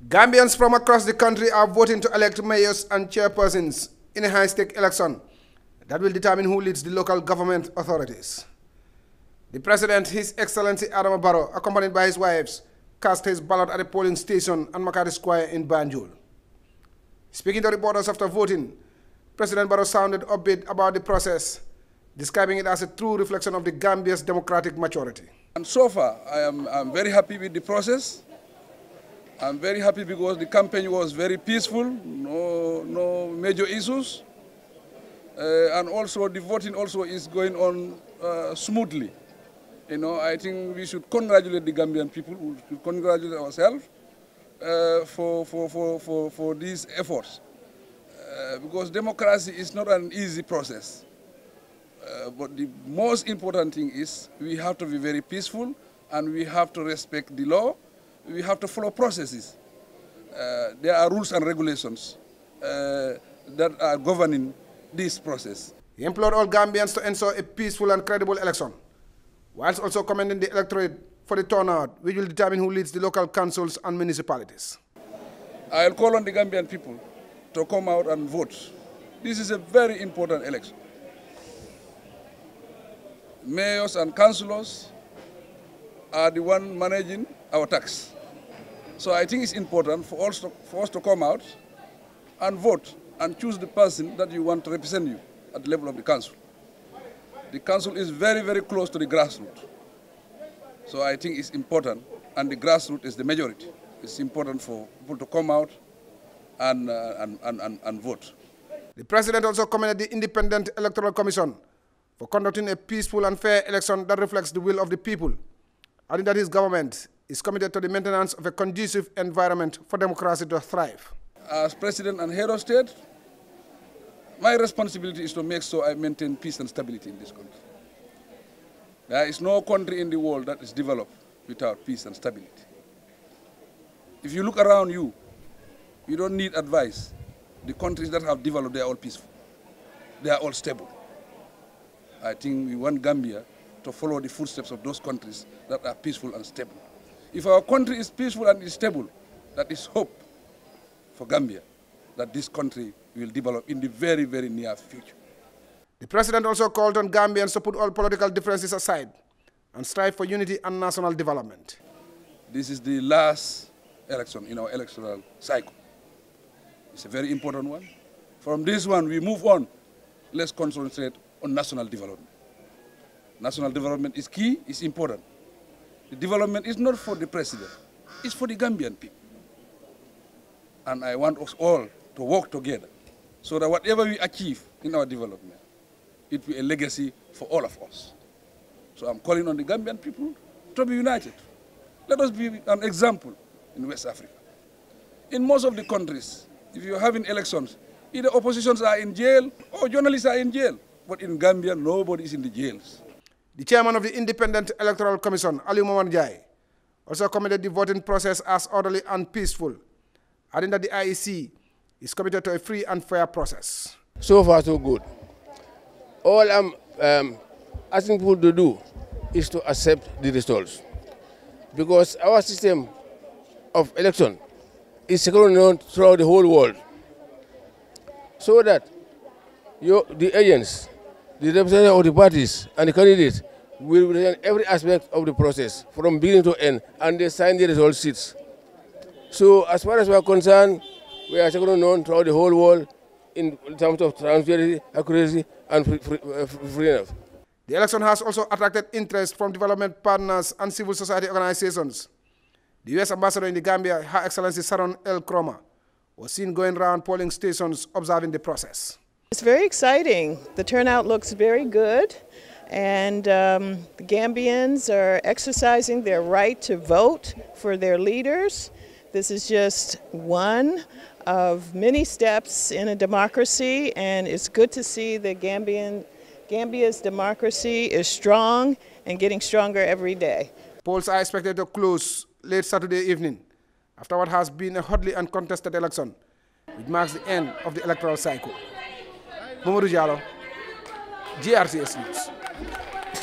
Gambians from across the country are voting to elect mayors and chairpersons in a high-stake election that will determine who leads the local government authorities. The President, His Excellency Barrow, accompanied by his wives, cast his ballot at a polling station on Mccarthy Square in Banjul. Speaking to reporters after voting, President Barrow sounded upbeat about the process, describing it as a true reflection of the Gambia's democratic maturity. And so far, I'm very happy with the process. I'm very happy because the campaign was very peaceful, no major issues, and also the voting also is going on smoothly. You know, I think we should congratulate the Gambian people, we should congratulate ourselves for these efforts, because democracy is not an easy process. But the most important thing is we have to be very peaceful and we have to respect the law. We have to follow processes. There are rules and regulations that are governing this process. He implored all Gambians to ensure a peaceful and credible election, whilst also commending the electorate for the turnout, which will determine who leads the local councils and municipalities. I'll call on the Gambian people to come out and vote. This is a very important election. Mayors and councillors are the one managing our tax. So I think it's important for us to come out and vote and choose the person that you want to represent you at the level of the council. The council is very, very close to the grassroots. So I think it's important, and the grassroots is the majority. It's important for people to come out and vote. The President also commended the Independent Electoral Commission for conducting a peaceful and fair election that reflects the will of the people, adding that his government is committed to the maintenance of a conducive environment for democracy to thrive. As President and Head of State, my responsibility is to make sure I maintain peace and stability in this country. There is no country in the world that is developed without peace and stability. If you look around you, you don't need advice. The countries that have developed, they are all peaceful. They are all stable. I think we want Gambia to follow the footsteps of those countries that are peaceful and stable. If our country is peaceful and is stable, that is hope for Gambia, that this country will develop in the very, very near future. The President also called on Gambians to put all political differences aside and strive for unity and national development. This is the last election in our electoral cycle. It's a very important one. From this one, we move on. Let's concentrate on national development. National development is key, it's important. The development is not for the President, it's for the Gambian people. And I want us all to work together so that whatever we achieve in our development, it will be a legacy for all of us. So I'm calling on the Gambian people to be united. Let us be an example in West Africa. In most of the countries, if you're having elections, either oppositions are in jail or journalists are in jail. But in Gambia, nobody is in the jails. The chairman of the Independent Electoral Commission, also commended the voting process as orderly and peaceful, adding that the IEC is committed to a free and fair process. So far, so good. All I'm asking people to do is to accept the results, because our system of election is secondly known throughout the whole world, so that the agents, the representatives of the parties and the candidates will represent every aspect of the process from beginning to end, and they sign the result sheets. So as far as we are concerned, we are secondly known throughout the whole world in terms of transparency, accuracy, and freeness. The election has also attracted interest from development partners and civil society organizations. The U.S. ambassador in the Gambia, Her Excellency Sharon L. Cromer, was seen going around polling stations observing the process. It's very exciting. The turnout looks very good, and the Gambians are exercising their right to vote for their leaders. This is just one of many steps in a democracy, and it's good to see that Gambia's democracy is strong and getting stronger every day. Polls are expected to close late Saturday evening after what has been a hotly uncontested election, which marks the end of the electoral cycle. Jallow, GRTS News.